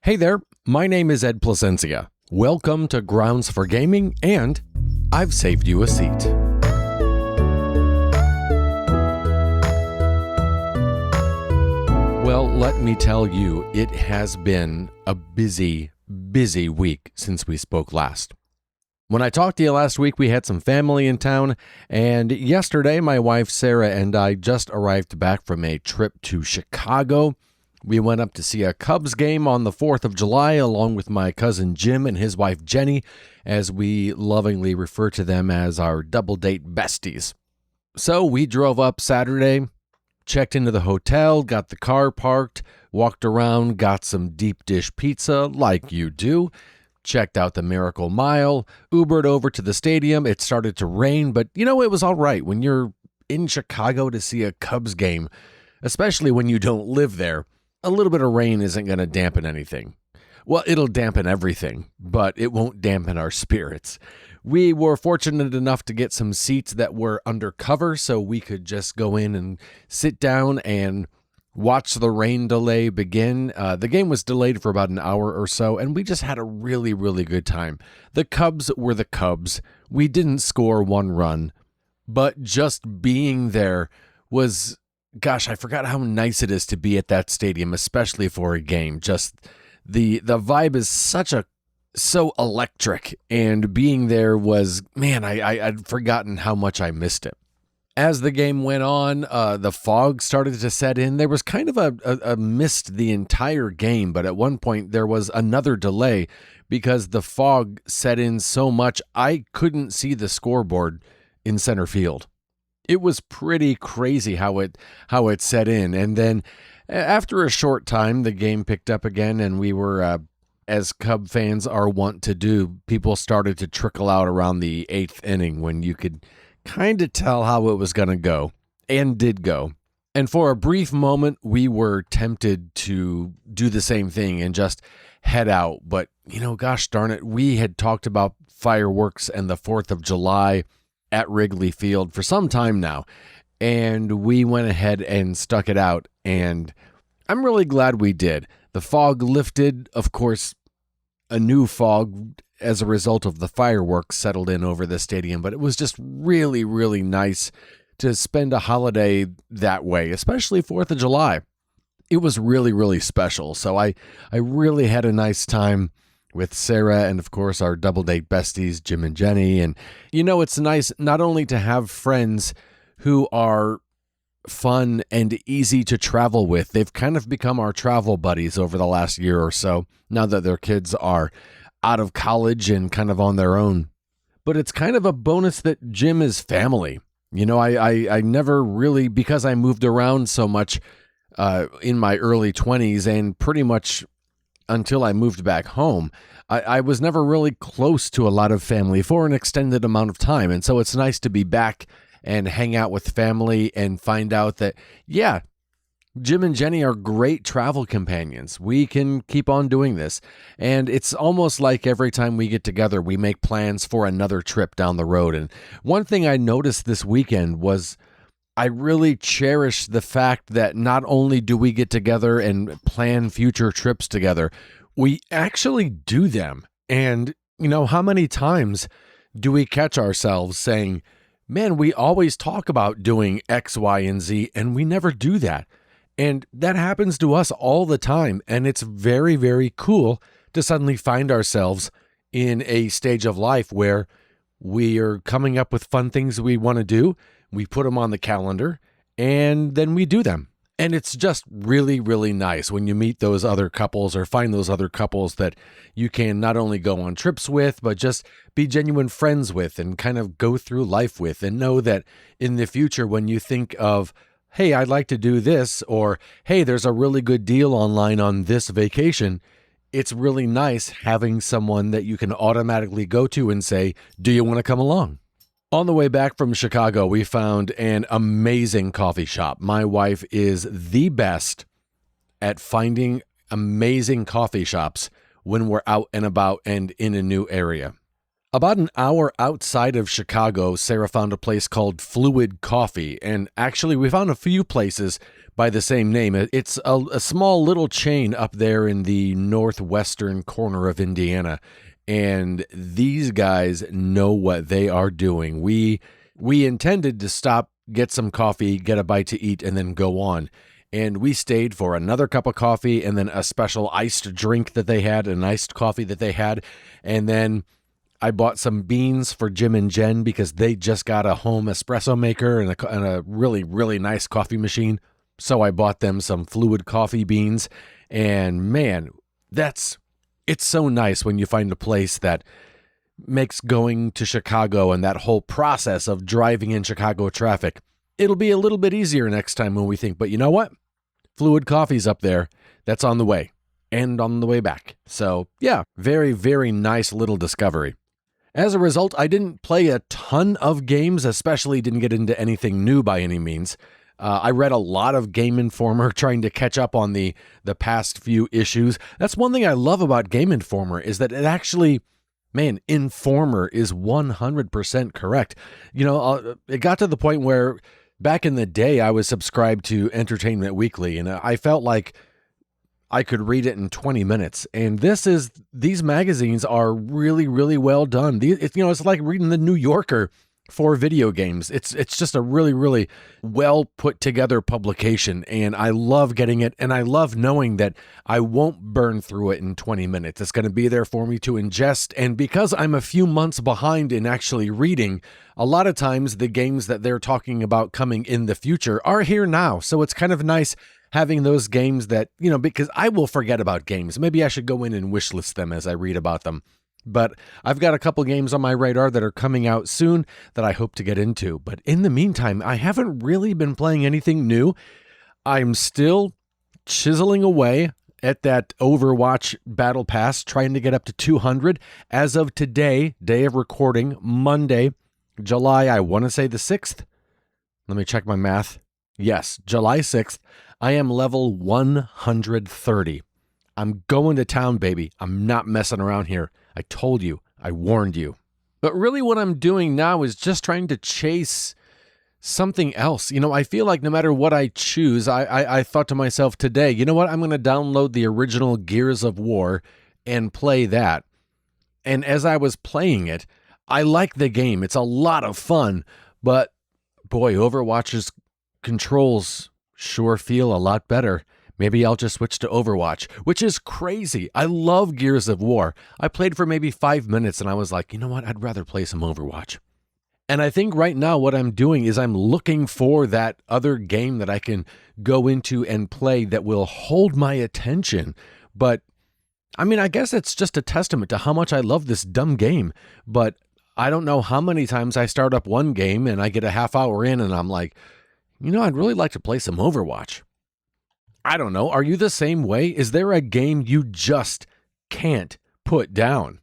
Hey there, my name is Ed Placencia. Welcome to Grounds for Gaming, and I've saved you a seat. Well, let me tell you, it has been a busy week since we spoke last. When I talked to you last week, we had some family in town, and yesterday my wife Sarah and I just arrived back from a trip to Chicago. We went up to see a Cubs game on the 4th of July along with my cousin Jim and his wife Jenny, as we lovingly refer to them as our double date besties. So we drove up Saturday, checked into the hotel, got the car parked, walked around, got some deep dish pizza like you do, checked out the Miracle Mile, Ubered over to the stadium. It started to rain, but it was all right when you're in Chicago to see a Cubs game, especially when you don't live there. A little bit of rain isn't going to dampen anything. Well, it'll dampen everything, but it won't dampen our spirits. We were fortunate enough to get some seats that were undercover, so we could just go in and sit down and watch the rain delay begin. The game was delayed for about an hour or so, and we just had a really, really good time. The Cubs were the Cubs. We didn't score one run, but just being there was... Gosh, I forgot how nice it is to be at that stadium, especially for a game. Just the vibe is so electric, and being there was, man, I'd forgotten how much I missed it. As the game went on, the fog started to set in. There was kind of a mist the entire game, but at one point there was another delay because the fog set in so much I couldn't see the scoreboard in center field. It was pretty crazy how it set in. And then after a short time, the game picked up again, and we were, as Cub fans are wont to do, people started to trickle out around the 8th inning when you could kind of tell how it was going to go, and did go. And for a brief moment, we were tempted to do the same thing and just head out. But, gosh darn it, we had talked about fireworks and the 4th of July at Wrigley Field for some time now, and we went ahead and stuck it out, and I'm really glad we did. The fog lifted, of course. A new fog as a result of the fireworks settled in over the stadium, but it was just really, really nice to spend a holiday that way, especially 4th of July. It was really, really special, so I really had a nice time with Sarah and, of course, our double date besties, Jim and Jenny. And, it's nice not only to have friends who are fun and easy to travel with. They've kind of become our travel buddies over the last year or so, now that their kids are out of college and kind of on their own. But it's kind of a bonus that Jim is family. I never really, because I moved around so much in my early 20s and pretty much until I moved back home, I was never really close to a lot of family for an extended amount of time. And so it's nice to be back and hang out with family and find out that, yeah, Jim and Jenny are great travel companions. We can keep on doing this. And it's almost like every time we get together, we make plans for another trip down the road. And one thing I noticed this weekend was I really cherish the fact that not only do we get together and plan future trips together, we actually do them. And, how many times do we catch ourselves saying, man, we always talk about doing X, Y, and Z, and we never do that. And that happens to us all the time. And it's very, very cool to suddenly find ourselves in a stage of life where we are coming up with fun things we want to do. We put them on the calendar, and then we do them. And it's just really, really nice when you meet those other couples or find those other couples that you can not only go on trips with, but just be genuine friends with and kind of go through life with, and know that in the future, when you think of, hey, I'd like to do this, or hey, there's a really good deal online on this vacation, it's really nice having someone that you can automatically go to and say, do you want to come along? On the way back from Chicago, we found an amazing coffee shop. My wife is the best at finding amazing coffee shops when we're out and about and in a new area. About an hour outside of Chicago, Sarah found a place called Fluid Coffee, and actually we found a few places by the same name. It's a small little chain up there in the northwestern corner of Indiana, and these guys know what they are doing. We intended to stop, get some coffee, get a bite to eat, and then go on. And we stayed for another cup of coffee and then a special iced drink that they had, an iced coffee that they had, and then I bought some beans for Jim and Jen because they just got a home espresso maker and a really, really nice coffee machine. So I bought them some Fluid Coffee beans. And man, it's so nice when you find a place that makes going to Chicago and that whole process of driving in Chicago traffic. It'll be a little bit easier next time when we think, but you know what? Fluid Coffee's up there. That's on the way and on the way back. So yeah, very, very nice little discovery. As a result, I didn't play a ton of games, especially didn't get into anything new by any means. I read a lot of Game Informer trying to catch up on the past few issues. That's one thing I love about Game Informer is that it actually, man, Informer is 100% correct. You know, it got to the point where back in the day I was subscribed to Entertainment Weekly, and I felt like I could read it in 20 minutes. And these magazines are really, really well done. It's like reading the New Yorker for video games. It's just a really, really well put together publication. And I love getting it. And I love knowing that I won't burn through it in 20 minutes. It's going to be there for me to ingest. And because I'm a few months behind in actually reading, a lot of times the games that they're talking about coming in the future are here now. So it's kind of nice having those games that, because I will forget about games. Maybe I should go in and wishlist them as I read about them. But I've got a couple games on my radar that are coming out soon that I hope to get into. But in the meantime, I haven't really been playing anything new. I'm still chiseling away at that Overwatch Battle Pass, trying to get up to 200. As of today, day of recording, Monday, July, I want to say the 6th. Let me check my math. Yes, July 6th. I am level 130. I'm going to town, baby. I'm not messing around here. I told you. I warned you. But really what I'm doing now is just trying to chase something else. I feel like no matter what I choose, I thought to myself today, you know what? I'm going to download the original Gears of War and play that. And as I was playing it, I like the game. It's a lot of fun. But boy, Overwatch's controls sure feel a lot better. Maybe I'll just switch to Overwatch, which is crazy. I love Gears of War. I played for maybe 5 minutes and I was like, you know what? I'd rather play some Overwatch. And I think right now what I'm doing is I'm looking for that other game that I can go into and play that will hold my attention. But I guess it's just a testament to how much I love this dumb game. But I don't know how many times I start up one game and I get a half hour in and I'm like, I'd really like to play some Overwatch. I don't know. Are you the same way? Is there a game you just can't put down?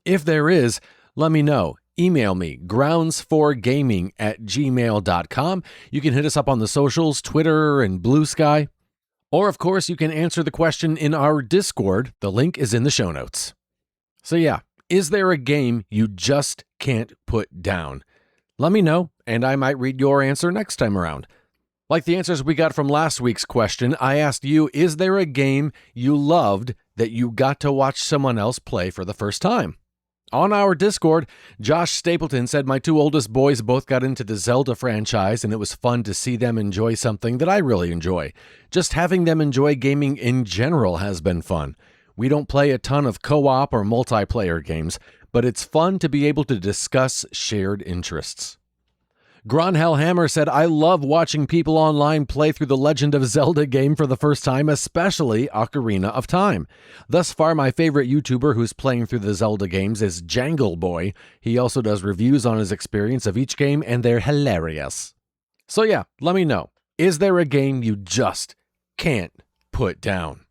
If there is, let me know. Email me, grounds4gaming@gmail.com. You can hit us up on the socials, Twitter and Blue Sky. Or, of course, you can answer the question in our Discord. The link is in the show notes. So yeah, is there a game you just can't put down? Let me know, and I might read your answer next time around. Like the answers we got from last week's question, I asked you, is there a game you loved that you got to watch someone else play for the first time? On our Discord, Josh Stapleton said my two oldest boys both got into the Zelda franchise, and it was fun to see them enjoy something that I really enjoy. Just having them enjoy gaming in general has been fun. We don't play a ton of co-op or multiplayer games, but it's fun to be able to discuss shared interests. Gronhellhammer said, I love watching people online play through the Legend of Zelda game for the first time, especially Ocarina of Time. Thus far, my favorite YouTuber who's playing through the Zelda games is Jangle Boy. He also does reviews on his experience of each game, and they're hilarious. So yeah, let me know. Is there a game you just can't put down?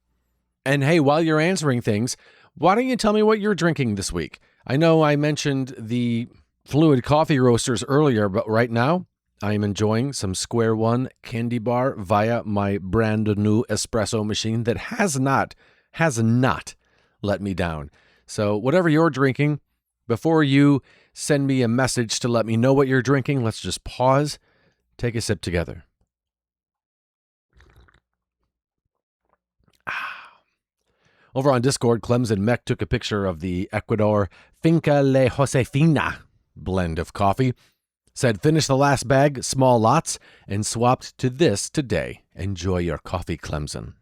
And hey, while you're answering things, why don't you tell me what you're drinking this week? I know I mentioned the Fluid Coffee Roasters earlier, but right now I am enjoying some Square One candy bar via my brand new espresso machine that has not let me down. So whatever you're drinking, Before you send me a message to let me know what you're drinking, let's just pause, take a sip together. Over on Discord, Clemson Mech took a picture of the Ecuador Finca La Josefina blend of coffee, said finish the last bag, small lots, and swapped to this today. Enjoy your coffee, Clemson.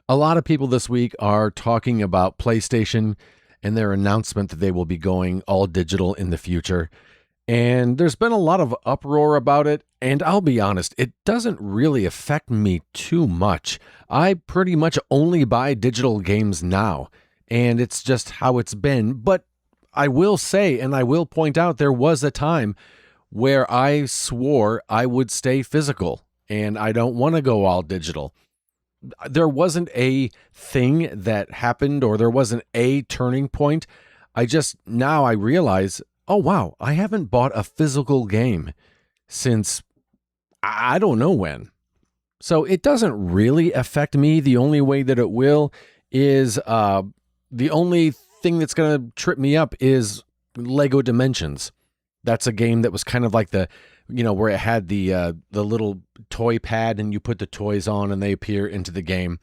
A lot of people this week are talking about PlayStation and their announcement that they will be going all digital in the future. And there's been a lot of uproar about it, and I'll be honest, it doesn't really affect me too much. I pretty much only buy digital games now, and it's just how it's been. But I will say, and I will point out, there was a time where I swore I would stay physical, and I don't want to go all digital. There wasn't a thing that happened, or there wasn't a turning point. Now I realize, oh, wow, I haven't bought a physical game since I don't know when. So it doesn't really affect me. The only way that it will is the only thing that's going to trip me up is Lego Dimensions. That's a game that was kind of like where it had the little toy pad and you put the toys on and they appear into the game.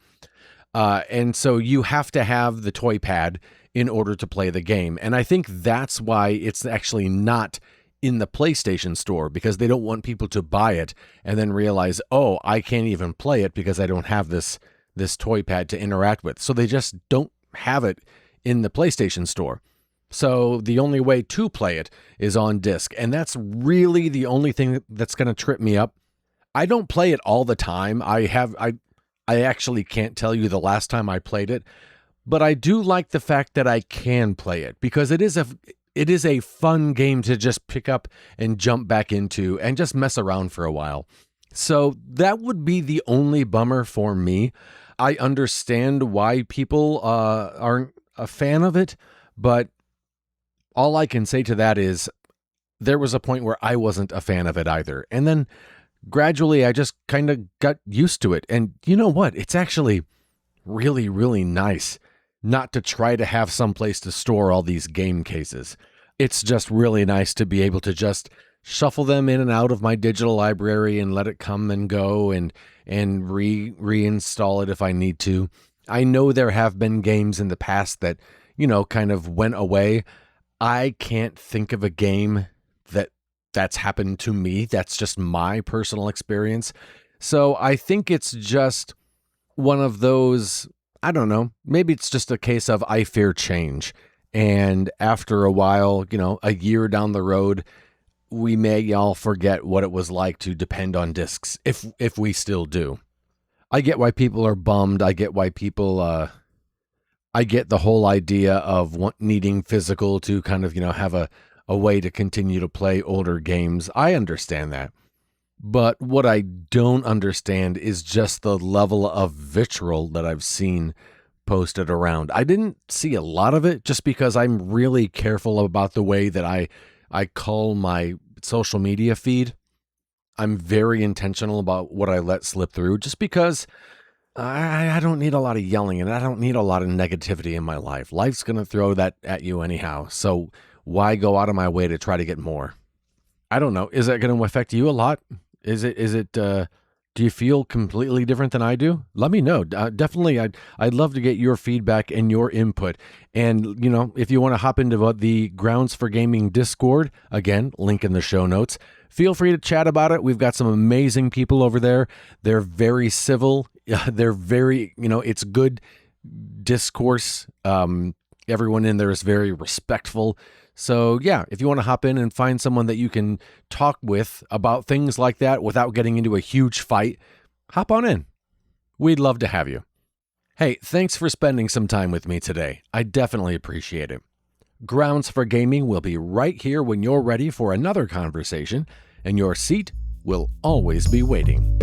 And so you have to have the toy pad in order to play the game. And I think that's why it's actually not in the PlayStation Store, because they don't want people to buy it and then realize, oh, I can't even play it because I don't have this toy pad to interact with. So they just don't have it in the PlayStation Store. So the only way to play it is on disc. And that's really the only thing that's going to trip me up. I don't play it all the time. I actually can't tell you the last time I played it, but I do like the fact that I can play it, because it is a fun game to just pick up and jump back into and just mess around for a while. So that would be the only bummer for me. I understand why people aren't a fan of it, but all I can say to that is there was a point where I wasn't a fan of it either. And then gradually I just kind of got used to it. And you know what? It's actually really, really nice not to try to have someplace to store all these game cases. It's just really nice to be able to just shuffle them in and out of my digital library and let it come and go and reinstall it if I need to. I know there have been games in the past that, kind of went away. I can't think of a game that's happened to me. That's just my personal experience. So I think it's just one of those, I don't know, maybe it's just a case of I fear change. And after a while, a year down the road, we may all forget what it was like to depend on discs, if we still do. I get why people are bummed. I get why people, I get the whole idea of needing physical to kind of, have a way to continue to play older games. I understand that. But what I don't understand is just the level of vitriol that I've seen posted around. I didn't see a lot of it just because I'm really careful about the way that I cull my social media feed. I'm very intentional about what I let slip through just because I don't need a lot of yelling and I don't need a lot of negativity in my life. Life's going to throw that at you anyhow. So why go out of my way to try to get more? I don't know. Is that going to affect you a lot? Do you feel completely different than I do? Let me know. Definitely, I'd love to get your feedback and your input. And, if you want to hop into the Grounds for Gaming Discord, again, link in the show notes, feel free to chat about it. We've got some amazing people over there. They're very civil. They're very, it's good discourse. Everyone in there is very respectful. So yeah, if you want to hop in and find someone that you can talk with about things like that without getting into a huge fight, hop on in. We'd love to have you. Hey, thanks for spending some time with me today. I definitely appreciate it. Grounds for Gaming will be right here when you're ready for another conversation, and your seat will always be waiting.